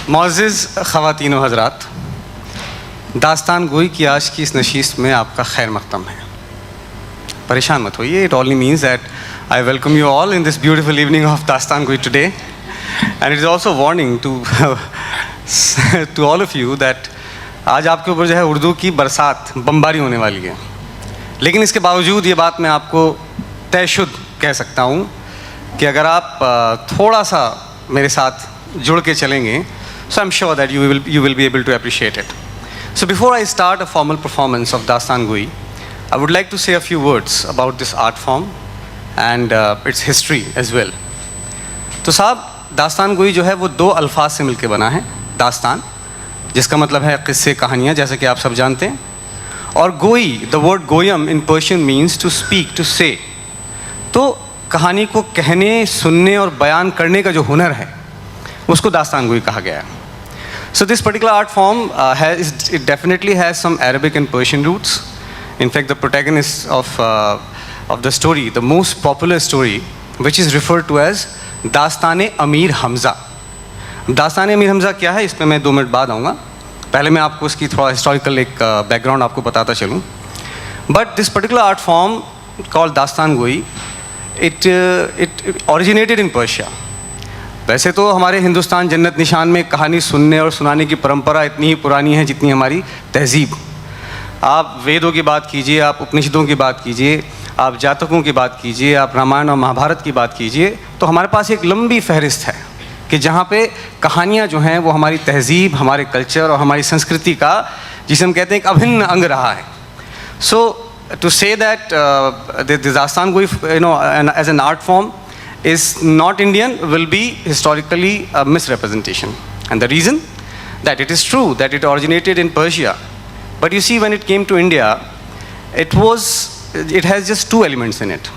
मोअज़्ज़िज़ ख़वातीन व हज़रात, दास्तान गोई की आज की इस नशीस्त में आपका खैर मक़दम है। परेशान मत होइए, it only means that I welcome you all in this beautiful evening of दास्तान गोई today, and it is also warning to to all of you that आज आपके ऊपर जो है उर्दू की बरसात बमबारी होने वाली है। लेकिन इसके बावजूद ये बात मैं आपको तयशुद कह सकता हूँ कि अगर आप थोड़ा सा मेरे साथ जुड़ के चलेंगे, so I'm sure that you will be able to appreciate it. So before I start a formal performance of Dastan Goi, I would like to say a few words about this art form and its history as well. तो साहब, दास्तान गोई जो है वो दो अल्फाज से मिलके बना है। दास्तान जिसका मतलब है किस्से कहानियाँ, जैसे कि आप सब जानते हैं, और गोई, द वर्ड गोयम in Persian means to speak, to say. तो कहानी को कहने, सुनने और बयान करने का जो हुनर है उसको दास्तान गोई कहा गया है। So this particular art form it definitely has some Arabic and Persian roots. In fact, the protagonist of the story, the most popular story, which is referred to as दास्तान अमीर हमज़ा। दास्तान अमीर हमज़ा क्या है, इस पर मैं 2 मिनट बाद आऊँगा। पहले मैं आपको इसकी थोड़ा हिस्टोरिकल एक बैकग्राउंड आपको बताता चलूँ। But this particular art form called दास्तान गोई, it originated in Persia. वैसे तो हमारे हिंदुस्तान जन्नत निशान में कहानी सुनने और सुनाने की परंपरा इतनी ही पुरानी है जितनी हमारी तहज़ीब। आप वेदों की बात कीजिए, आप उपनिषदों की बात कीजिए, आप जातकों की बात कीजिए, आप रामायण और महाभारत की बात कीजिए, तो हमारे पास एक लंबी फहरिस्त है कि जहाँ पे कहानियाँ जो हैं वो हमारी तहज़ीब, हमारे कल्चर और हमारी संस्कृति का, जिसे हम कहते हैं, एक अभिन्न अंग रहा है। So to say that the dastangoi as an art form is not Indian will be historically a misrepresentation, and the reason that it is true that it originated in Persia, but you see when it came to India, it has just 2 elements in it.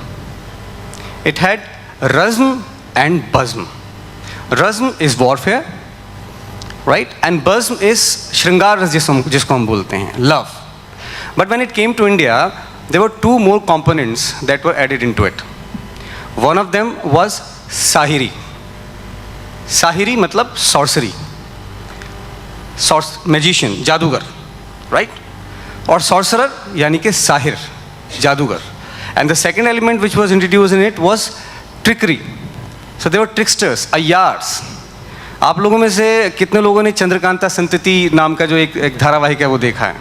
It had razm and bazm. Razm is warfare, right, and bazm is shringar जिसको हम बोलते हैं, love. But when it came to India, there were 2 more components that were added into it. One of them was साहिरी। साहिरी मतलब sorcery, magician, जादूगर, right, और sorcerer यानी कि साहिर, जादूगर। And the second element which was introduce in it was trickery. So they were tricksters, अय्यार्स। आप लोगों में से कितने लोगों ने चंद्रकांता संतति नाम का जो एक धारावाहिक है वो देखा है?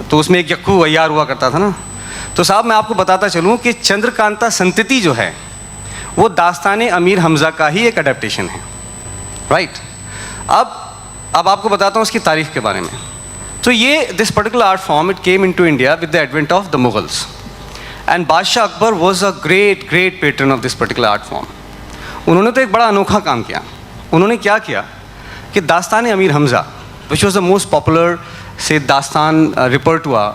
तो उसमें एक यक्कू अय्यार हुआ करता था ना। तो साहब, मैं आपको बताता चलूँ कि चंद्रकांता संतति जो है वो दास्तान अमीर हमज़ा का ही एक अडेप्टेशन है, राइट। अब आपको बताता हूँ उसकी तारीख़ के बारे में। तो ये this particular art form it came into India with the advent of the Mughals, and बादशाह Akbar was a great patron of this particular art form. उन्होंने तो एक बड़ा अनोखा काम किया। उन्होंने क्या किया कि दास्तान Amir Hamza, which was the most popular से दास्तान रिपर्टुआ,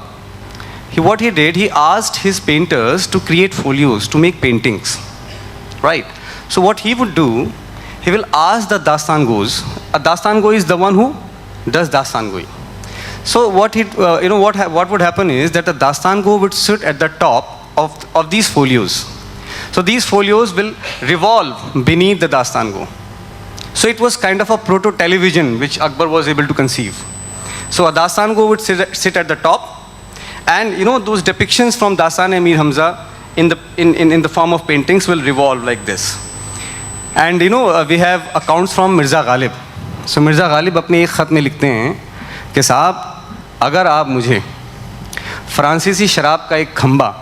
what he did, he asked his painters to create folios, to make paintings, right? So what he would do, he will ask the dastan gois. A dastan goi is the one who does dastan goi. So what what would happen is that the dastan go would sit at the top of these folios. So these folios will revolve beneath the dastan go. So it was kind of a proto television which Akbar was able to conceive. So a dastan go would sit at the top. And those depictions from Dastan Amir Hamza in the form of paintings will revolve like this. And we have accounts from Mirza Ghalib. So Mirza Ghalib अपने एक ख़त में लिखते हैं कि साहब, अगर आप मुझे फ्रांसीसी शराब का एक खंबा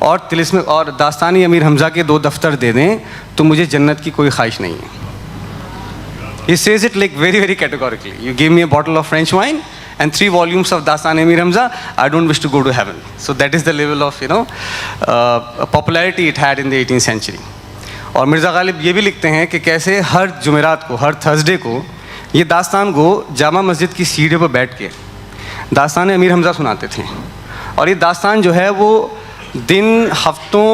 और तिलिस्म और दास्तानी अमीर हमज़ा के 2 दफ्तर दे दें तो मुझे जन्नत की कोई ख्वाहिश नहीं है। He says it like very categorically. You give me a bottle of French wine and 3 volumes of Dastan Amir Hamza, I don't wish to go to heaven. So that is the level of popularity it had in the 18th century. और मिर्ज़ा गालिब ये भी लिखते हैं कि कैसे हर जुमेरात को, हर Thursday को ये दास्तान को जामा मस्जिद की सीढ़ी पर बैठ के दास्तान अमीर हमज़ा सुनाते थे। और ये दास्तान जो है वो दिन, हफ्तों,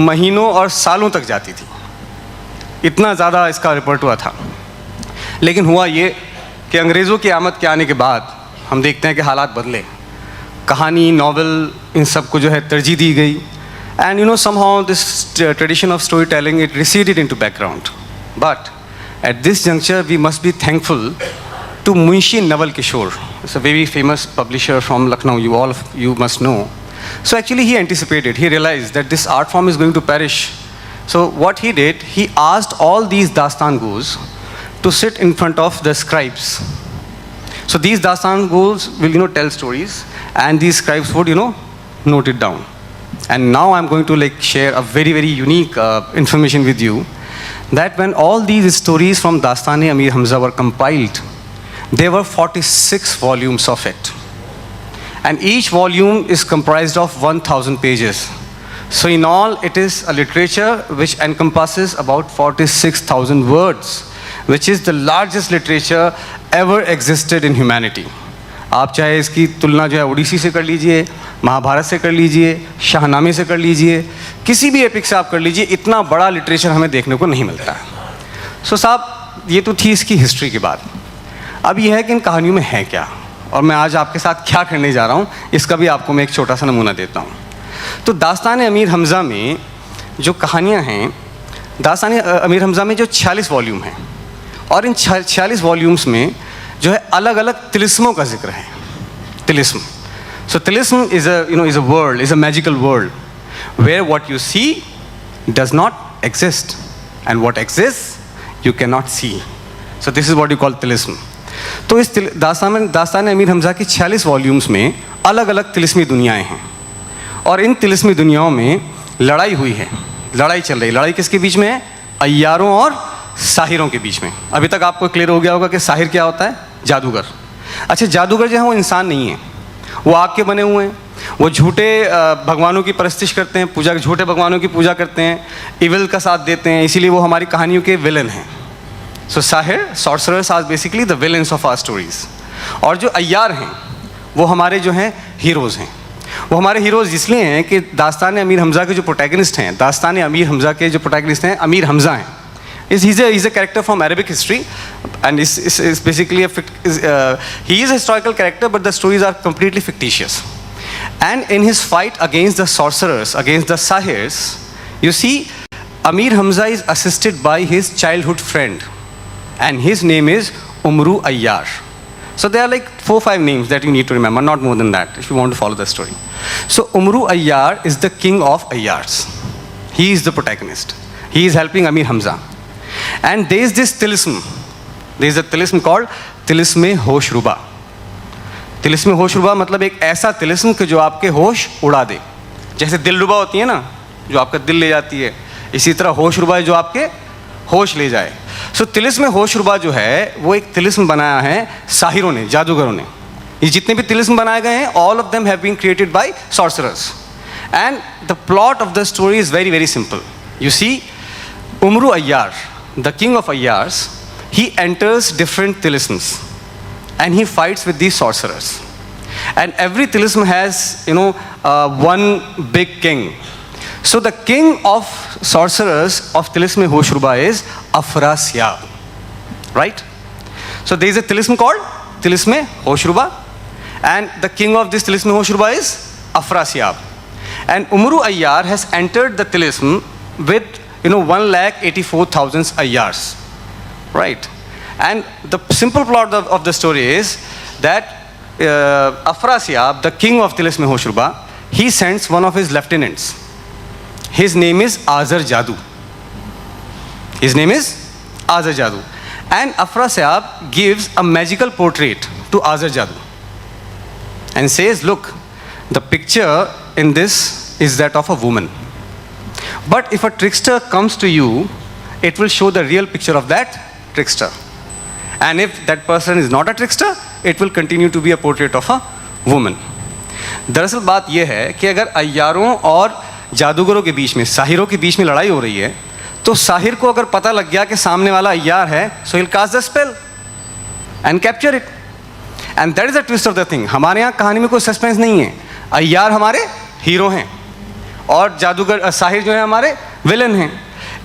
महीनों और सालों तक जाती थी। इतना ज़्यादा इसका रिपर्टुआ था। लेकिन हुआ ये कि अंग्रेज़ों की आमद के आने के बाद हम देखते हैं कि हालात बदले। कहानी, नॉवल, इन सब को जो है तरजीह दी गई। And somehow this tradition of storytelling, it receded into background. But At this juncture, we must be thankful to Munshi Naval Kishore. It's a very famous publisher from Lucknow, you must know. So actually he anticipated, he realized that this art form is going to perish. So what he did, he asked all these Dastan Gos to sit in front of the scribes. So these Dastan Gos will, tell stories, and these scribes would, note it down. And now I'm going to share a very, very unique information with you, that when all these stories from Dastani Amir Hamza were compiled, there were 46 volumes of it. And each volume is comprised of 1,000 pages. So in all, it is a literature which encompasses about 46,000 words, which is the largest literature ever existed in humanity. आप चाहे इसकी तुलना जो है ओडिसी से कर लीजिए, महाभारत से कर लीजिए, शाहनामे से कर लीजिए, किसी भी एपिक से आप कर लीजिए, इतना बड़ा लिटरेचर हमें देखने को नहीं मिलता है। सो साहब, ये तो थी इसकी हिस्ट्री की बात। अब ये है कि इन कहानियों में है क्या, और मैं आज आपके साथ क्या करने जा रहा हूँ, इसका भी आपको मैं एक छोटा सा नमूना देता हूँ। तो दास्तान अमीर हमज़ा में जो कहानियाँ हैं, दास्तान अमीर हमज़ा में जो 46 वॉल्यूम हैं, और इन 46 वॉल्यूम्स में जो है अलग अलग तिलिस्मों का जिक्र है। तिलिस्म, सो तिलिस्म is a world, is a magical world where what you see does not exist and what exist you can not see. So this is what you call तिलिस्म। तो इस दास्तान अमीर हमज़ा की 46 वॉल्यूम्स में अलग अलग तिलिस्मी दुनियाएँ हैं, और इन तिलिस्मी दुनियाओं में लड़ाई हुई है, लड़ाई चल रही। लड़ाई किसके बीच में है? अय्यारों और साहिरों के बीच में। अभी तक आपको क्लियर हो गया होगा कि साहिर क्या होता है? जादूगर। अच्छा, जादूगर जो है वो इंसान नहीं है, वो आग के बने हुए हैं, वो झूठे भगवानों की परस्तिश करते हैं, पूजा, झूठे भगवानों की पूजा करते हैं, इविल का साथ देते हैं, इसीलिए वो हमारी कहानियों के विलन हैं। सो साहिर, sorcerers are basically the villains of our stories. और जो अय्यार हैं वो हमारे जो हैं हीरोज़ हैं। वो हमारे हीरोज़ इसलिए हैं कि दास्तान अमीर हमज़ा के जो प्रोटैगनिस्ट हैं, दास्तान अमीर हमज़ा के जो प्रोटैगनिस्ट हैं अमीर हमज़ा हैं। He's a character from Arabic history, and is basically he is a historical character, but the stories are completely fictitious. And in his fight against the sorcerers, against the sahirs, you see, Amir Hamza is assisted by his childhood friend, and his name is Umru Ayyar. So there are 4-5 names that you need to remember, not more than that, if you want to follow the story. So Umru Ayyar is the king of Ayyars. He is the protagonist. He is helping Amir Hamza. And there is this tilism. There is a tilism called तिलिस्म होशरुबा। तिलिस्म होशरुबा मतलब एक ऐसा तिलिस्म कि जो आपके होश उड़ा दे। जैसे दिलरुबा होती है ना, जो आपका दिल ले जाती है, इसी तरह होशरुबा है जो आपके होश ले जाए। सो तिलिस्म होशरुबा जो है वो एक तिलिस्म बनाया है साहिरों ने, जादूगरों ने। ये जितने भी तिलिस्म बनाए गए हैं, all of them have been created by sorcerers. And the plot of the story is very very simple. You see, Umru Ayyar, the king of Ayyars, he enters different tilisms and he fights with these sorcerers. And every tilism has, one big king. So the king of sorcerers of Tilism Hoshruba is Afrasiab, right? So there is a tilism called Tilism Hoshruba, and the king of this Tilism Hoshruba is Afrasiab. And Umru Ayyar has entered the tilism with 1,84,000 ayyars, right? And the simple plot of the story is that Afrasiab, the king of Tilism Hoshruba, he sends one of his lieutenants. His name is Azar Jadu. His name is Azar Jadu. And Afrasiab gives a magical portrait to Azar Jadu and says, look, the picture in this is that of a woman. But if a trickster comes to you, it will show the real picture of that trickster. And if that person is not a trickster, it will continue to be a portrait of a woman. दरअसल बात यह है कि अगर अय्यारों और जादूगरों के बीच में, साहिरों के बीच में लड़ाई हो रही है, तो साहिर को अगर पता लग गया कि सामने वाला अय्यार है, so he'll cast the spell and capture it. And that is the twist of the thing. हमारे यहाँ कहानी में कोई सस्पेंस नहीं है। अय्यार हमारे हीरो हैं और जादूगर साहिर जो है हमारे विलन हैं।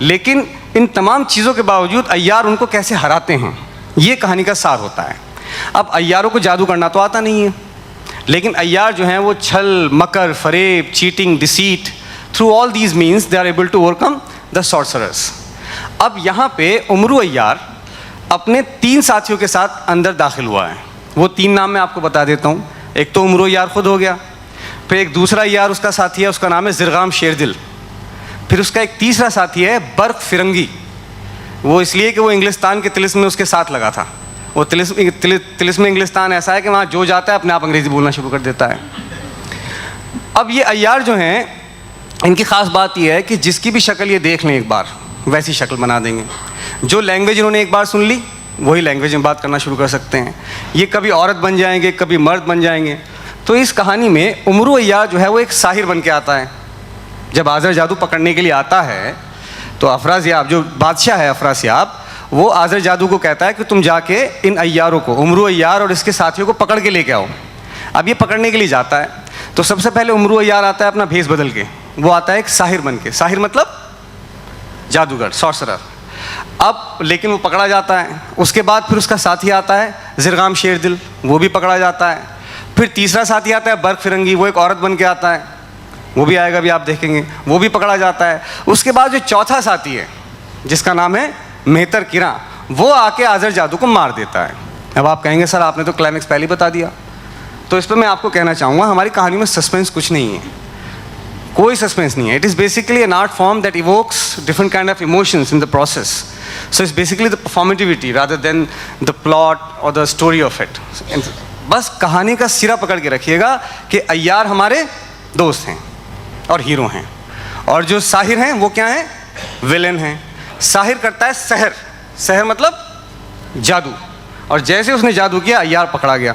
लेकिन इन तमाम चीज़ों के बावजूद अय्यार उनको कैसे हराते हैं, ये कहानी का सार होता है। अब अय्यारों को जादू करना तो आता नहीं है, लेकिन अय्यार जो हैं वो छल, मकर, फरेब, cheating, deceit, through all these means they are able to overcome the sorcerers. अब यहाँ पे उमरू अय्यार अपने 3 साथियों के साथ अंदर दाखिल हुआ है। वो 3 नाम मैं आपको बता देता हूँ। एक तो उमरो यार खुद हो गया, फिर एक दूसरा यार उसका साथी है, उसका नाम है ज़िरगाम शेरदिल। फिर उसका एक तीसरा साथी है बर्क फिरंगी। वो इसलिए कि वो इंग्लिस्तान के तिलिस्म में उसके साथ लगा था। वो तिलिस्म इंग्लिस्तान ऐसा है कि वहाँ जो जाता है अपने आप अंग्रेज़ी बोलना शुरू कर देता है। अब ये अय्यार जो हैं, इनकी ख़ास बात यह है कि जिसकी भी शक्ल ये देख लें एक बार, वैसी शक्ल बना देंगे। जो लैंग्वेज इन्होंने एक बार सुन ली, वही लैंग्वेज में बात करना शुरू कर सकते हैं। ये कभी औरत बन जाएंगे, कभी मर्द बन जाएंगे। तो इस कहानी में उमरो अय्यार जो है वो एक साहिर बन के आता है। जब आज़र जादू पकड़ने के लिए आता है तो अफरासियाब, जो बादशाह है अफरासियाब, वो आज़र जादू को कहता है कि तुम जाके इन अय्यारों को, उमरो अय्यार और इसके साथियों को पकड़ के लेके आओ। अब ये पकड़ने के लिए जाता है तो सबसे पहले उमरो अय्यार आता है अपना भेष बदल के। वो आता है एक साहिर बन के। साहिर मतलब जादूगर, सॉर्सरर। अब लेकिन वो पकड़ा जाता है। उसके बाद फिर उसका साथी आता है ज़िरगाम शेरदिल, वो भी पकड़ा जाता है। फिर तीसरा साथी आता है बर्क फिरंगी, वो एक औरत बन के आता है, वो भी आएगा, भी आप देखेंगे, वो भी पकड़ा जाता है। उसके बाद जो चौथा साथी है जिसका नाम है मेहतर किरा, वो आके आज़र जादू को मार देता है। अब आप कहेंगे सर आपने तो क्लाइमेक्स पहले ही बता दिया। तो इस पर मैं आपको कहना चाहूँगा हमारी कहानी में सस्पेंस कुछ नहीं है, कोई सस्पेंस नहीं है। It is basically an art form that evokes different kind of emotions in the process. So it's basically the performativity rather than the plot और द स्टोरी ऑफ इट। बस कहानी का सिरा पकड़ के रखिएगा कि अय्यार हमारे दोस्त हैं और हीरो हैं, और जो साहिर हैं वो क्या हैं, विलेन हैं। साहिर करता है सहर, सहर मतलब जादू, और जैसे उसने जादू किया अय्यार पकड़ा गया।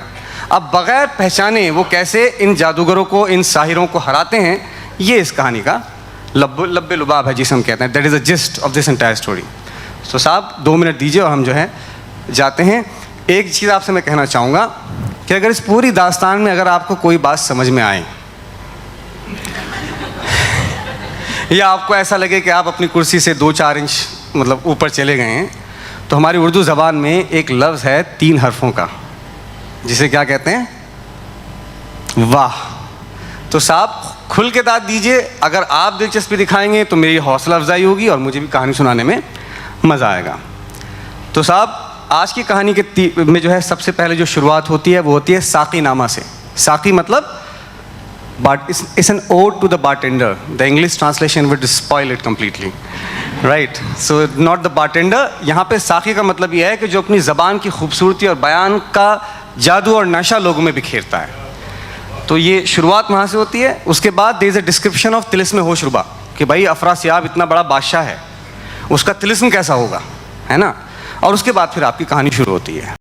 अब बगैर पहचाने वो कैसे इन जादूगरों को, इन साहिरों को हराते हैं, ये इस कहानी का लब्बे लुबाब है जिसे हम कहते हैं। That is the gist of this entire story. तो साहब 2 मिनट दीजिए और हम जो है जाते हैं। एक चीज़ आपसे मैं कहना चाहूँगा कि अगर इस पूरी दास्तान में अगर आपको कोई बात समझ में आए या आपको ऐसा लगे कि आप अपनी कुर्सी से 2-4 इंच मतलब ऊपर चले गए हैं, तो हमारी उर्दू ज़बान में एक लफ्ज़ है 3 हरफों का, जिसे क्या कहते हैं, वाह। तो साहब खुल के दाद दीजिए। अगर आप दिलचस्पी दिखाएंगे तो मेरी हौसला अफजाई होगी और मुझे भी कहानी सुनाने में मज़ा आएगा। तो साहब आज की कहानी के में जो है सबसे पहले जो शुरुआत होती है वो होती है साकी नामा से। साकी मतलब it's an ode to the bartender. The English translation would spoil it completely, right? So not the bartender. यहाँ पे साकी का मतलब यह है कि जो अपनी ज़बान की खूबसूरती और बयान का जादू और नशा लोगों में बिखेरता है। तो ये शुरुआत वहाँ से होती है। उसके बाद there is a description of तिलिस्म होशरुबा, कि भाई अफरासियाब इतना बड़ा बादशाह है, उसका तिलिस्म कैसा होगा, है ना। और उसके बाद फिर आपकी कहानी शुरू होती है।